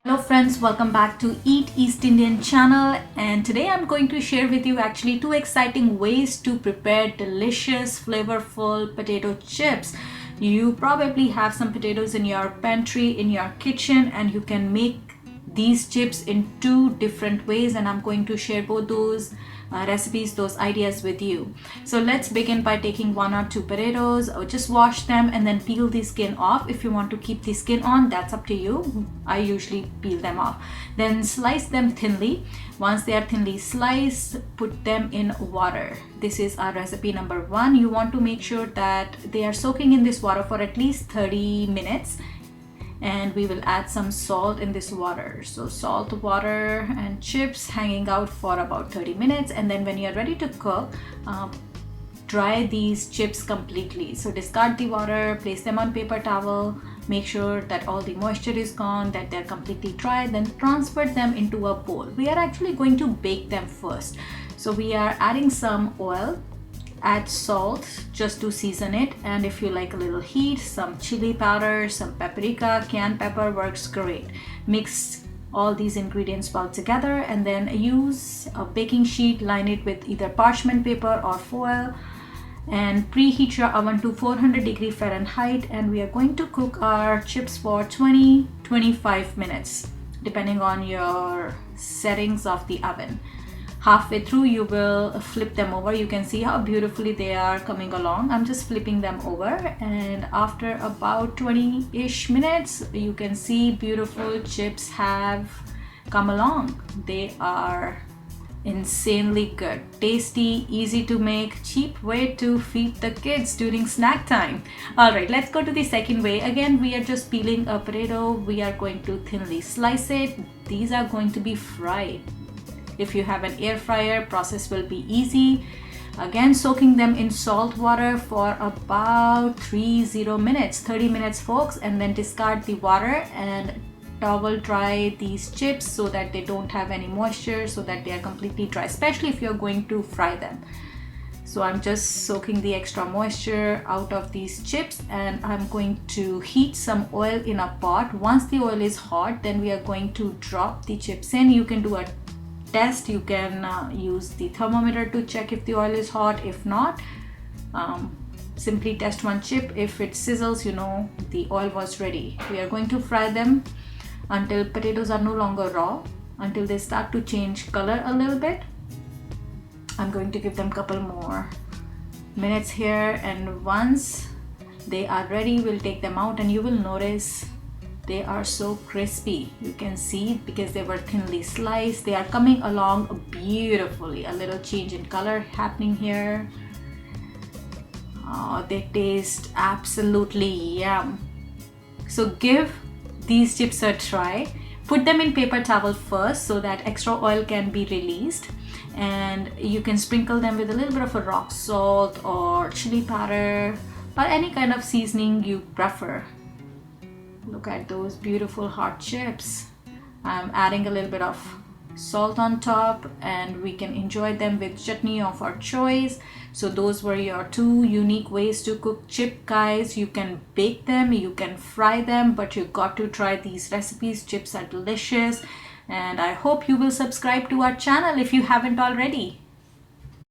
Hello friends, welcome back to Eat East Indian channel, and today I'm going to share with you actually two exciting ways to prepare delicious flavorful potato chips. You probably have some potatoes in your pantry, in your kitchen, and you can make these chips in two different ways, and I'm going to share both those recipes, those ideas with you. So let's begin by taking one or two potatoes. Just wash them and then peel the skin off. If you want to keep the skin on, that's up to you. I usually peel them off. Then slice them thinly. Once they are thinly sliced, put them in water. This is our recipe number one. You want to make sure that they are soaking in this water for at least 30 minutes. And we will add some salt in this water. So salt, water and chips hanging out for about 30 minutes, and then when you're ready to cook, dry these chips completely. So discard the water, place them on paper towel, make sure that all the moisture is gone, that they're completely dry, then transfer them into a bowl. We are actually going to bake them first. So we are adding some oil, add salt just to season it, and if you like a little heat, some chili powder, some paprika, cayenne pepper works great. Mix all these ingredients well together and then use a baking sheet, line it with either parchment paper or foil, and preheat your oven to 400 Fahrenheit, and we are going to cook our chips for 20-25 minutes depending on your settings of the oven. Halfway through, you will flip them over. You can see how beautifully they are coming along. I'm just flipping them over, and after about 20-ish minutes, you can see beautiful chips have come along. They are insanely good, tasty, easy to make, cheap way to feed the kids during snack time. All right, let's go to the second way. Again, we are just peeling a potato. We are going to thinly slice it. These are going to be fried. If you have an air fryer, process will be easy. Again, soaking them in salt water for about 30 minutes folks, and then discard the water and towel dry these chips so that they don't have any moisture, so that they are completely dry, especially if you're going to fry them. So I'm just soaking the extra moisture out of these chips, and I'm going to heat some oil in a pot. Once the oil is hot, then we are going to drop the chips in. You can do a test. You can use the thermometer to check if the oil is hot. If not, simply test one chip. If it sizzles, you know the oil was ready. We are going to fry them until potatoes are no longer raw, until they start to change color a little bit. I'm going to give them a couple more minutes here, and once they are ready, we'll take them out, and you will notice they are so crispy. You can see because they were thinly sliced. They are coming along beautifully. A little change in color happening here. Oh, they taste absolutely yum. So give these chips a try. Put them in paper towel first so that extra oil can be released, and you can sprinkle them with a little bit of a rock salt or chili powder or any kind of seasoning you prefer. Look at those beautiful hot chips. I'm adding a little bit of salt on top, and we can enjoy them with chutney of our choice. So those were your two unique ways to cook chip, guys. You can bake them, you can fry them, but you got to try these recipes. Chips are delicious, and I hope you will subscribe to our channel if you haven't already.